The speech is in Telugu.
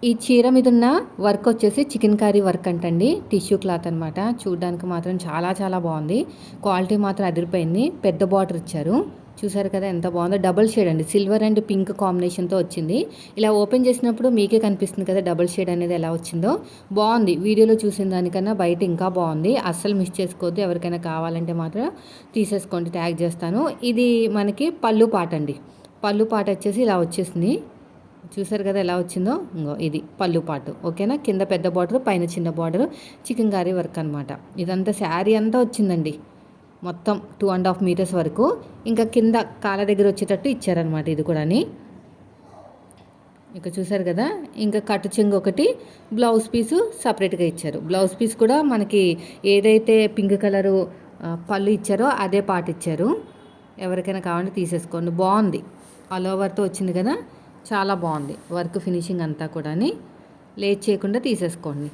ఈ చీర మీద ఉన్న వర్క్ వచ్చేసి చికెన్ కర్రీ వర్క్ అంటండి. టిష్యూ క్లాత్ అనమాట. చూడడానికి మాత్రం చాలా చాలా బాగుంది. క్వాలిటీ మాత్రం అదిరిపోయింది. పెద్ద బార్డర్ ఇచ్చారు. చూసారు కదా ఎంత బాగుందో. డబుల్ షేడ్ అండి. సిల్వర్ అండ్ పింక్ కాంబినేషన్తో వచ్చింది. ఇలా ఓపెన్ చేసినప్పుడు మీకే కనిపిస్తుంది కదా డబుల్ షేడ్ అనేది ఎలా వచ్చిందో. బాగుంది. వీడియోలో చూసిన దానికన్నా బయట ఇంకా బాగుంది. అస్సలు మిస్ చేసుకోవద్దు. ఎవరికైనా కావాలంటే మాత్రం తీసేసుకోండి. ట్యాగ్ చేస్తాను. ఇది మనకి పళ్ళు పాట అండి. పళ్ళు పాట వచ్చేసి ఇలా వచ్చేసింది. చూసారు కదా ఎలా వచ్చిందో. ఇంగో ఇది పళ్ళు పాటు. ఓకేనా. కింద పెద్ద బార్డర్, పైన చిన్న బార్డర్, చికెన్ కర్రీ వర్క్ అనమాట. ఇదంతా శారీ అంతా వచ్చిందండి. మొత్తం 2.5 మీటర్స్ వరకు. ఇంకా కింద కాళ్ళ దగ్గర వచ్చేటట్టు ఇచ్చారనమాట ఇది కూడాని. ఇక చూసారు కదా. ఇంకా కట్టు చెంగు ఒకటి, బ్లౌజ్ పీసు సపరేట్గా ఇచ్చారు. బ్లౌజ్ పీస్ కూడా మనకి ఏదైతే పింక్ కలరు పళ్ళు ఇచ్చారో అదే పాట ఇచ్చారు. ఎవరికైనా కావాలంటే తీసేసుకోండి. బాగుంది. ఆల్ ఓవర్తో వచ్చింది కదా. చాలా బాగుంది వర్క్ ఫినిషింగ్ అంతా కూడా. లేట్ చేయకుండా తీసేసుకోండి.